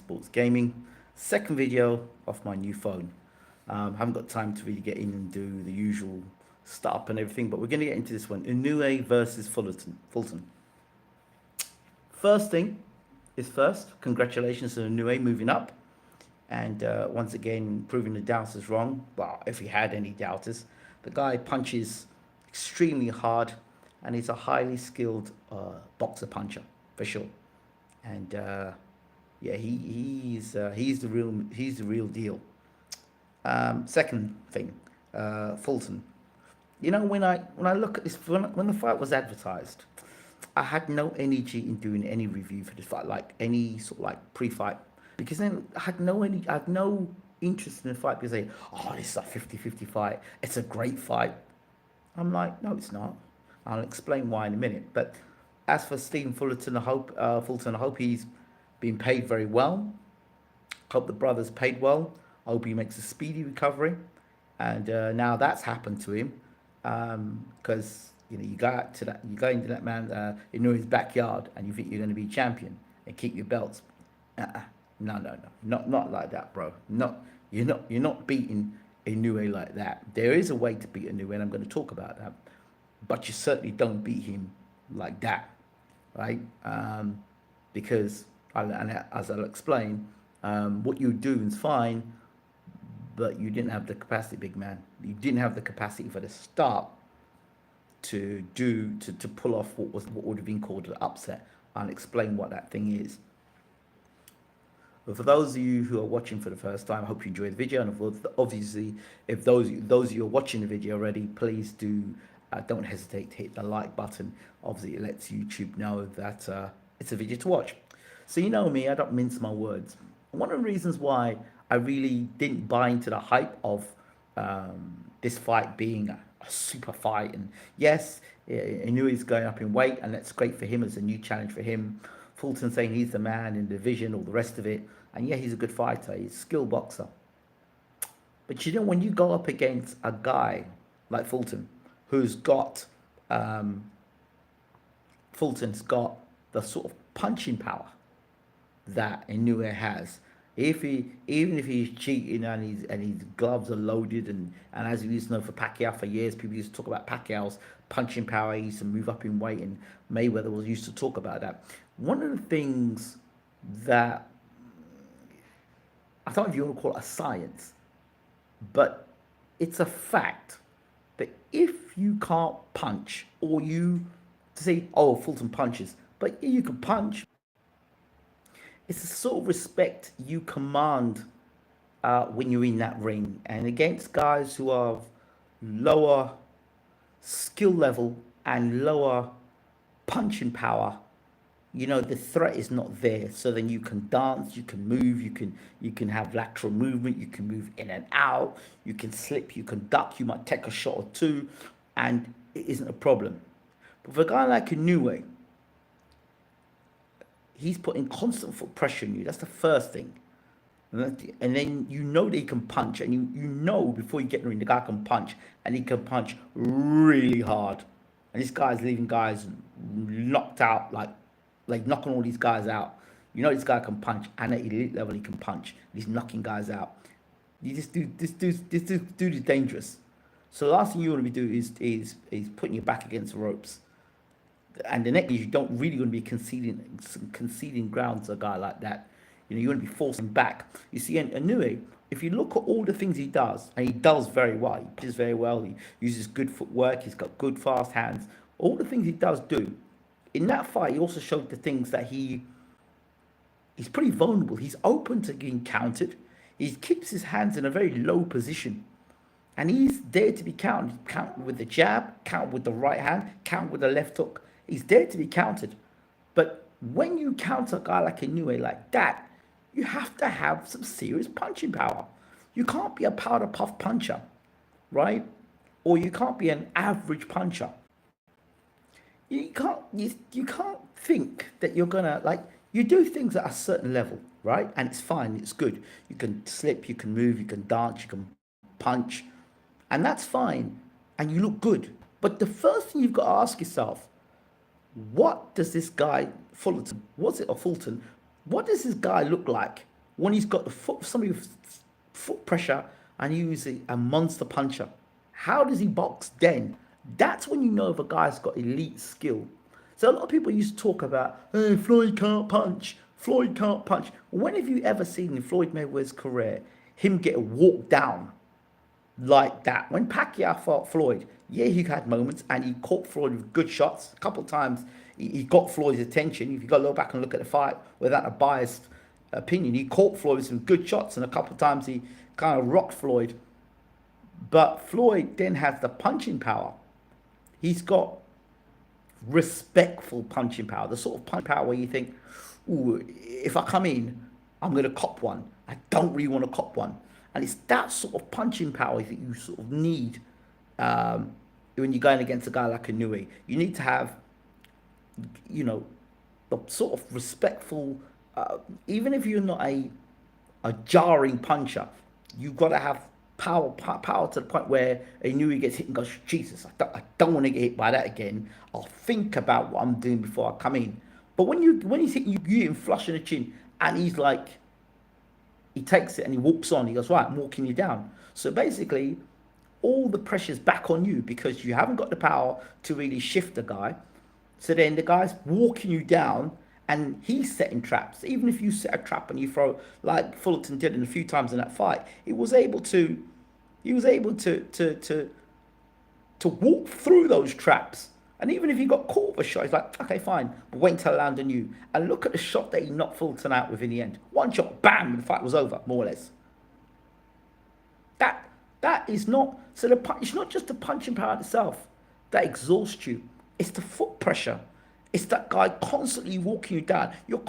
Sports Gaming. Second video off my new phone. Haven't got time to really get in and do the usual startup and everything, but we're going to get into this one. Inoue versus Fulton. First thing is first. Congratulations to Inoue moving up. And once again, proving the doubters wrong. Well, if he had any doubters. The guy punches extremely hard, and he's a highly skilled boxer puncher, for sure. And yeah, he's the real deal. Second thing, Fulton. You know, when I look at this, when the fight was advertised, I had no energy in doing any review for this fight, like any sort of like pre-fight, because then I had no interest in the fight because they, oh, this is a 50-50 fight. It's a great fight. I'm like, no, it's not. I'll explain why in a minute. But as for Stephen Fulton, I hope he's been paid very well. Hope the brother's paid well. I hope he makes a speedy recovery. And now that's happened to him, because you know you go into that man in his backyard, and you think you're going to be champion and keep your belts. No, not like that, bro. You're not beating Inoue like that. There is a way to beat Inoue, and I'm going to talk about that. But you certainly don't beat him like that, right? Because, as I'll explain, what you're doing is fine, but you didn't have the capacity, big man. You didn't have the capacity for the start to pull off what would have been called an upset. I'll explain what that thing is. But for those of you who are watching for the first time, I hope you enjoyed the video. And obviously, if those of you are watching the video already, please do don't hesitate to hit the like button. Obviously, it lets YouTube know that it's a video to watch. So you know me, I don't mince my words. One of the reasons why I really didn't buy into the hype of this fight being a super fight, and yes, Inoue is going up in weight, and that's great for him as a new challenge for him. Fulton saying he's the man in the division, all the rest of it, and yeah, he's a good fighter, he's a skilled boxer. But you know, when you go up against a guy like Fulton, who's got Fulton's got the sort of punching power that Inoue has. Even if he's cheating and his gloves are loaded, and as we used to know for Pacquiao for years, people used to talk about Pacquiao's punching power. He used to move up in weight, and Mayweather was used to talk about that. One of the things that I don't know if you want to call it a science, but it's a fact that if you can't punch, or you say, oh, Fulton punches, but you can punch, it's the sort of respect you command when you're in that ring. And against guys who are lower skill level and lower punching power, you know, the threat is not there. So then you can dance, you can move, you can have lateral movement, you can move in and out, you can slip, you can duck, you might take a shot or two, and it isn't a problem. But for a guy like Inoue, he's putting constant foot pressure on you. That's the first thing. And then you know that he can punch, and you know before you get in the ring, the guy can punch, and he can punch really hard. And this guy's leaving guys knocked out, like knocking all these guys out. You know this guy can punch, and at elite level he can punch. He's knocking guys out. This dude is dangerous. So the last thing you want to be doing is putting your back against the ropes. And the next is you don't really want to be conceding ground to a guy like that. You know, you want to be forcing back. You see, Inoue, if you look at all the things he does, and he does very well, he pitches very well, he uses good footwork, he's got good fast hands, all the things he does do. In that fight, he also showed the things that he's pretty vulnerable. He's open to getting countered. He keeps his hands in a very low position. And he's there to be counted. Count with the jab, count with the right hand, count with the left hook. He's there to be counted. But when you counter a guy like Inoue like that, you have to have some serious punching power. You can't be a powder puff puncher, right? Or you can't be an average puncher. You can't think that you're gonna, like, you do things at a certain level, right? And it's fine, it's good. You can slip, you can move, you can dance, you can punch, and that's fine. And you look good. But the first thing you've got to ask yourself, what does this guy, Fulton, what does this guy look like when he's got the foot, somebody with foot pressure, and he's a monster puncher. How does he box then? That's when you know if a guy's got elite skill. So a lot of people used to talk about, hey, Floyd can't punch. Floyd can't punch. When have you ever seen in Floyd Mayweather's career him get walked down like that? When Pacquiao fought Floyd, yeah, he had moments and he caught Floyd with good shots. A couple of times he got Floyd's attention. If you got to go back and look at the fight without a biased opinion, he caught Floyd with some good shots, and a couple of times he kind of rocked Floyd. But Floyd then has the punching power. He's got respectful punching power, the sort of punch power where you think, ooh, if I come in, I'm going to cop one. I don't really want to cop one. And it's that sort of punching power that you sort of need when you're going against a guy like Inoue. You need to have, the sort of respectful, even if you're not a jarring puncher, you've got to have power to the point where Inoue gets hit and goes, Jesus, I don't want to get hit by that again. I'll think about what I'm doing before I come in. But when he's hitting you, you hit him flush in the chin, and he's like, he takes it and he walks on. He goes, right, I'm walking you down. So basically, all the pressure's back on you because you haven't got the power to really shift the guy. So then the guy's walking you down, and he's setting traps. Even if you set a trap and you throw, like Fulton did in a few times in that fight, he was able to walk through those traps. And even if he got caught with a shot, he's like, okay, fine, but wait until I land on you. And look at the shot that he knocked Fulton out with in the end. One shot, bam, and the fight was over, more or less. That is not, so it's not just the punching power itself that exhausts you. It's the foot pressure. It's that guy constantly walking you down. He's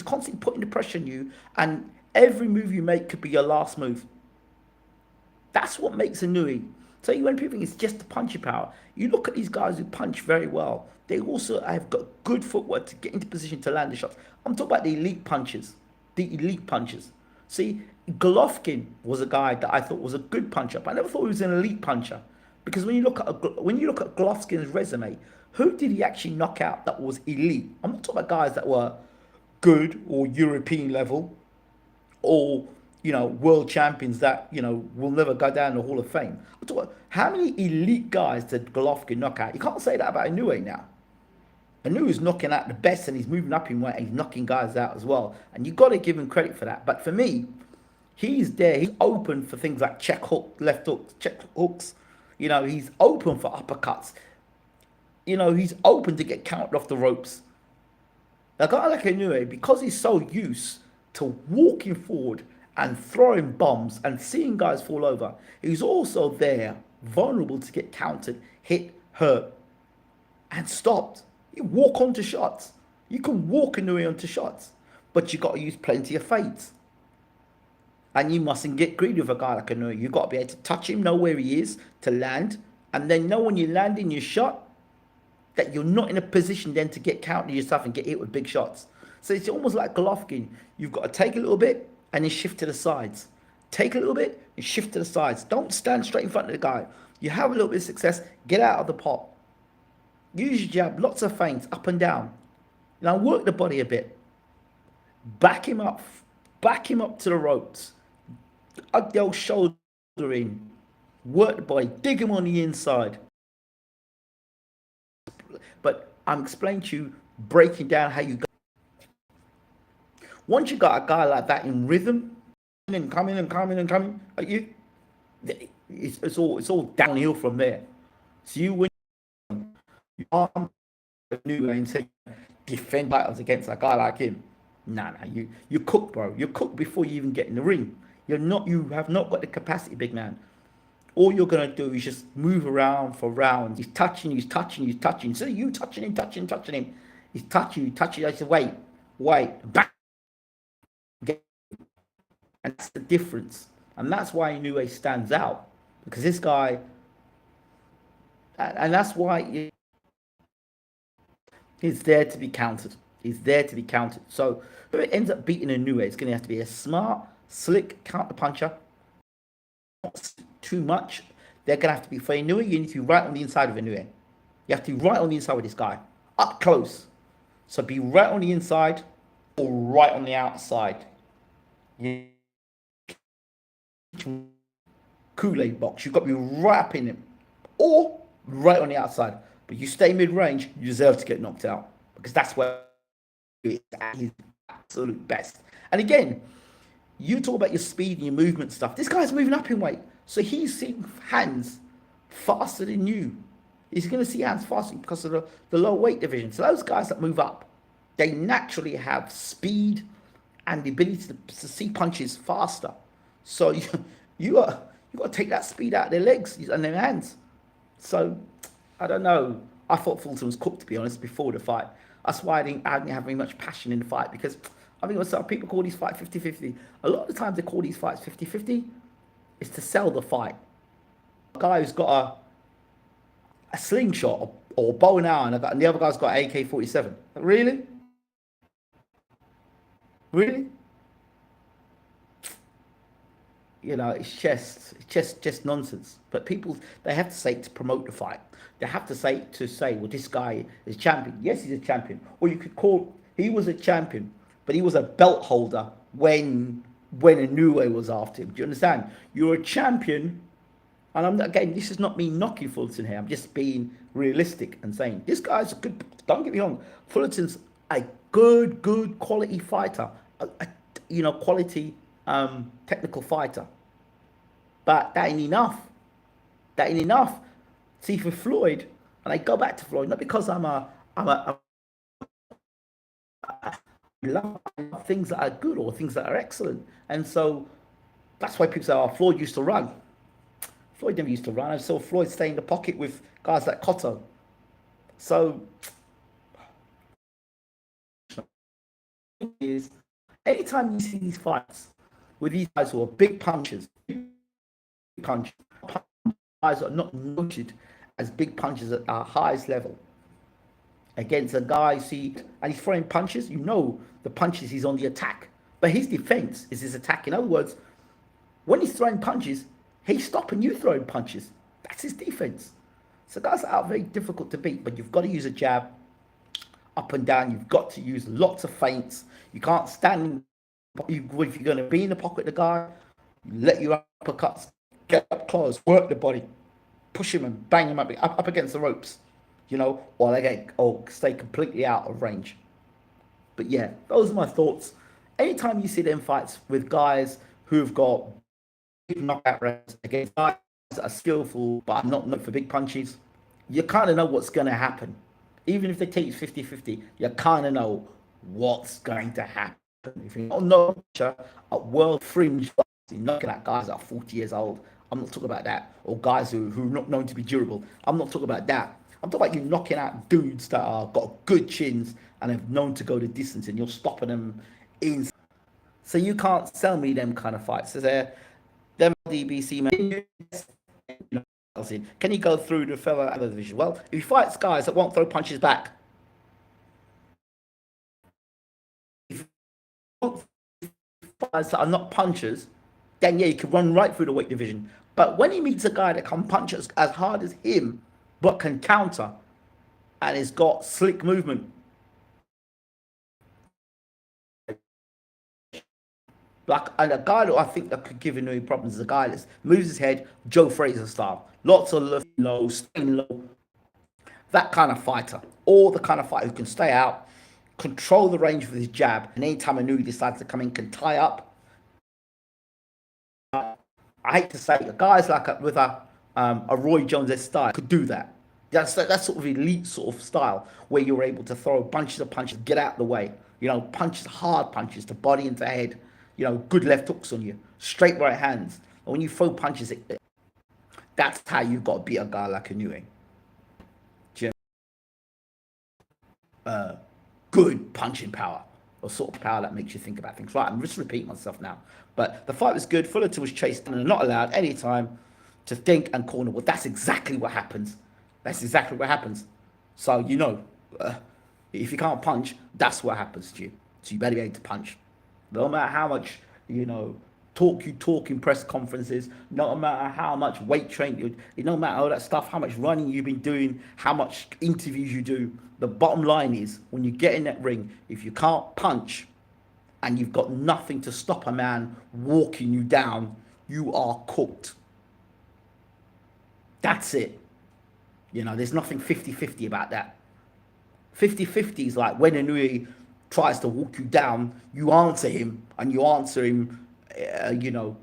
constantly putting the pressure on you, and every move you make could be your last move. That's what makes Inoue. So when people think it's just the punching power, you look at these guys who punch very well. They also have got good footwork to get into position to land the shots. I'm talking about the elite punchers. The elite punchers. See, Golovkin was a guy that I thought was a good puncher, but I never thought he was an elite puncher. Because when you look at Golovkin's resume, who did he actually knock out that was elite? I'm not talking about guys that were good or European level or, world champions that, will never go down the Hall of Fame. I'm talking about how many elite guys did Golovkin knock out? You can't say that about Inoue now. Inoue's knocking out the best, and he's moving up in weight, and he's knocking guys out as well. And you've got to give him credit for that. But for me, he's there. He's open for things like check hook, left hooks, check hooks. He's open for uppercuts. He's open to get counted off the ropes. A guy like Inoue, because he's so used to walking forward and throwing bombs and seeing guys fall over, he's also there, vulnerable to get countered, hit, hurt, and stopped. You walk onto shots. You can walk Inoue onto shots, but you got to use plenty of feints. And you mustn't get greedy with a guy like Inoue. You got to be able to touch him, know where he is, to land, and then know when you're landing your shot that you're not in a position then to get counted yourself and get hit with big shots. So it's almost like Golovkin. You've got to take a little bit and then shift to the sides. Take a little bit and shift to the sides. Don't stand straight in front of the guy. You have a little bit of success, get out of the pot. Use your jab, lots of feints, up and down. Now work the body a bit. Back him up to the ropes. Hug the old shoulder in. Work the body, dig him on the inside. But I'm explaining to you, breaking down how you go. Once you got a guy like that in rhythm, and coming, like you, it's all downhill from there. So you win. You arm Inoue and say defend titles against a guy like him. Nah, you cook, bro. You cook before you even get in the ring. You have not got the capacity, big man. All you're gonna do is just move around for rounds. He's touching. So you touching him. He's touching. I said, wait, back. And that's the difference. And that's why Inoue stands out. Because this guy, and that's why he's there to be countered. So whoever ends up beating Inoue, it's going to have to be a smart, slick counter puncher. Not too much. They're going to have to be, for Inoue, you need to be right on the inside of Inoue. You have to be right on the inside with this guy. Up close. So be right on the inside or right on the outside. You Kool-Aid box. You've got to be right up in him, or right on the outside. But you stay mid-range, you deserve to get knocked out because that's where it's at his absolute best. And again, you talk about your speed and your movement stuff. This guy's moving up in weight, so he's seeing hands faster than you. He's going to see hands faster because of the low weight division. So those guys that move up, they naturally have speed and the ability to see punches faster. So you got to take that speed out of their legs and their hands. So I don't know. I thought Fulton was cooked, to be honest, before the fight. That's why I didn't have very much passion in the fight, because I think some people call these fights 50-50. A lot of the times they call these fights 50-50 is to sell the fight. A guy who's got a slingshot or bow and arrow, and the other guy's got AK-47. Really? Really? It's just nonsense. But people, they have to say it to promote the fight. They have to say, well, this guy is champion. Yes, he's a champion. Or you could call, he was a champion, but he was a belt holder when Inoue was after him. Do you understand? You're a champion, and again, this is not me knocking Fulton here. I'm just being realistic and saying this guy's a good. Don't get me wrong, Fulton's a good quality fighter, quality technical fighter. But that ain't enough. That ain't enough. See, for Floyd, and I go back to Floyd, not because I love things that are good or things that are excellent. And so that's why people say, oh, Floyd used to run. Floyd never used to run. I saw Floyd stay in the pocket with guys like Cotto. So is anytime you see these fights with these guys who are big punchers, guys are not noted as big punchers at our highest level, against a guy, and he's throwing punches, the punches, he's on the attack. But his defense is his attack. In other words, when he's throwing punches, he's stopping you throwing punches. That's his defense. So guys are very difficult to beat, but you've got to use a jab up and down. You've got to use lots of feints. You can't stand, if you're going to be in the pocket of the guy, let your uppercuts get up close, work the body, push him and bang him up against the ropes, or stay completely out of range. But yeah, those are my thoughts. Anytime you see them fights with guys who've got big knockout rounds against guys that are skillful but are not known for big punches, you kind of know what's going to happen. Even if they take 50-50, you kind of know what's going to happen. If you don't know a world fringe, you're knocking at guys that are 40 years old. I'm not talking about that. Or guys who are not known to be durable. I'm not talking about that. I'm talking about you knocking out dudes that are got good chins and have known to go the distance, and you're stopping them in. So you can't sell me them kind of fights. So them DBC man. Can you go through the fella other division? Well, if he fights guys that won't throw punches back, if fights that are not punchers, then yeah, he can run right through the weight division. But when he meets a guy that can punch as hard as him, but can counter, and has got slick movement, and a guy that I think that could give Inoue problems is a guy that moves his head, Joe Frazier style, lots of low, staying low, that kind of fighter, or the kind of fighter who can stay out, control the range with his jab, and anytime Inoue decides to come in, can tie up. I hate to say it, guys like with a Roy Jones style could do that. That's sort of elite sort of style where you're able to throw bunches of punches, get out of the way. Punches, hard punches to body and to head. Good left hooks on you, straight right hands. And when you throw punches, that's how you've got to beat a guy like Inoue. Good punching power, or sort of power that makes you think about things. Right, I'm just repeating myself now. But the fight was good. Fulton was chased and not allowed any time to think and corner. Well, that's exactly what happens. That's exactly what happens. So, if you can't punch, that's what happens to you. So you better be able to punch. No matter how much, talk you talk in press conferences, no matter how mumuch weight training, no matter all that stuff, how much running you've been doing, how much interviews you do, the bottom line is, when you get in that ring, if you can't punch and you've got nothing to stop a man walking you down, you are cooked. That's it. You know, there's nothing 50-50 about that. 50-50 is like when Inoue tries to walk you down, you answer him, and you answer him, you know,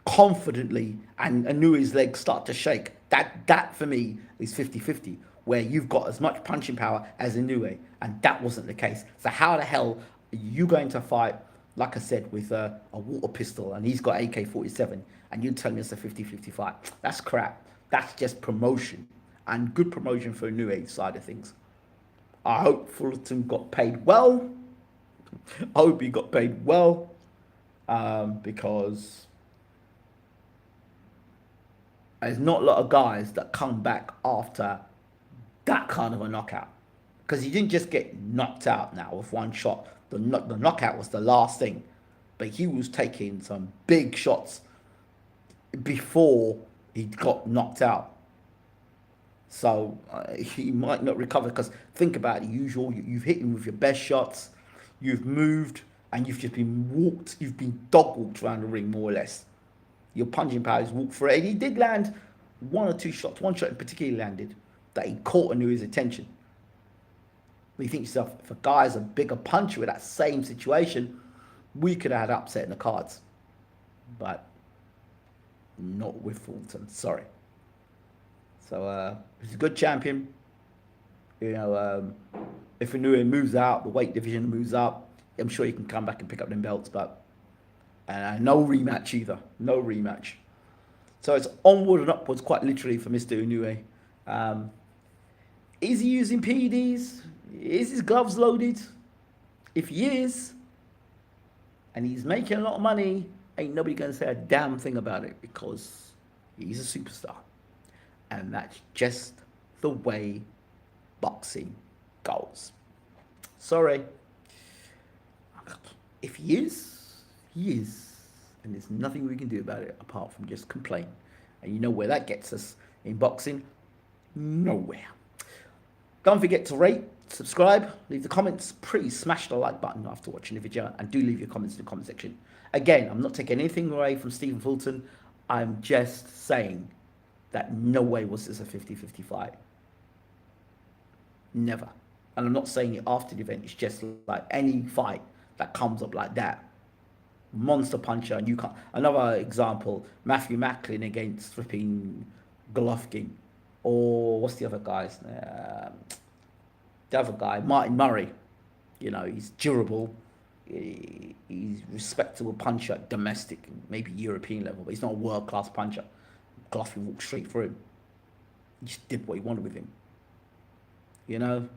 confidently, and Inoue's legs start to shake. That for me is 50-50, where you've got as much punching power as Inoue, and that wasn't the case. So how the hell are you going to fight, like I said, with a water pistol, and he's got AK-47, and you tell me it's a 50-50 fight? That's crap. That's just promotion, and good promotion for Inoue's side of things. I hope Fulton got paid well. I hope he got paid well, because there's not a lot of guys that come back after that kind of a knockout. Because he didn't just get knocked out now with one shot. The knockout was the last thing. But he was taking some big shots before he got knocked out. So he might not recover, because think about it, you've hit him with your best shots, you've moved, and you've just been walked, you've been dog walked around the ring, more or less. Your punching power is walked for it. And he did land one or two shots. One shot in particular landed that he caught Inoue's attention. But you think to yourself, if a guy's a bigger puncher with that same situation, we could have had upset in the cards. But not with Fulton, sorry. So he's a good champion. You know, if Inoue moves out, the weight division moves up, I'm sure he can come back and pick up them belts. But no rematch either. No rematch. So it's onward and upwards, quite literally, for Mr. Inoue. Is he using PEDs? Is his gloves loaded? If he is, and he's making a lot of money, ain't nobody going to say a damn thing about it, because he's a superstar. And that's just the way boxing goes. Sorry. If he is, he is. And there's nothing we can do about it apart from just complain. And you know where that gets us in boxing? Nowhere. Don't forget to rate, subscribe, leave the comments. Please smash the like button after watching the video, and do leave your comments in the comment section. Again, I'm not taking anything away from Stephen Fulton. I'm just saying that no way was this a 50-50 fight. Never. And I'm not saying it after the event. It's just like any fight that comes up like that. Monster puncher, and you can't. Another example, Matthew Macklin against flipping Golovkin. Or what's the other guy's name? The other guy, Martin Murray. You know, he's durable. He's respectable puncher at domestic, maybe European level, but he's not a world-class puncher. Golovkin walked straight through him. He just did what he wanted with him. You know?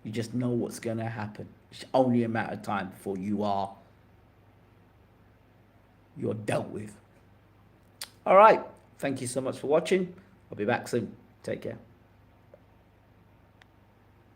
You just know what's going to happen. It's only a matter of time before you're dealt with. All right. Thank you so much for watching. I'll be back soon. Take care.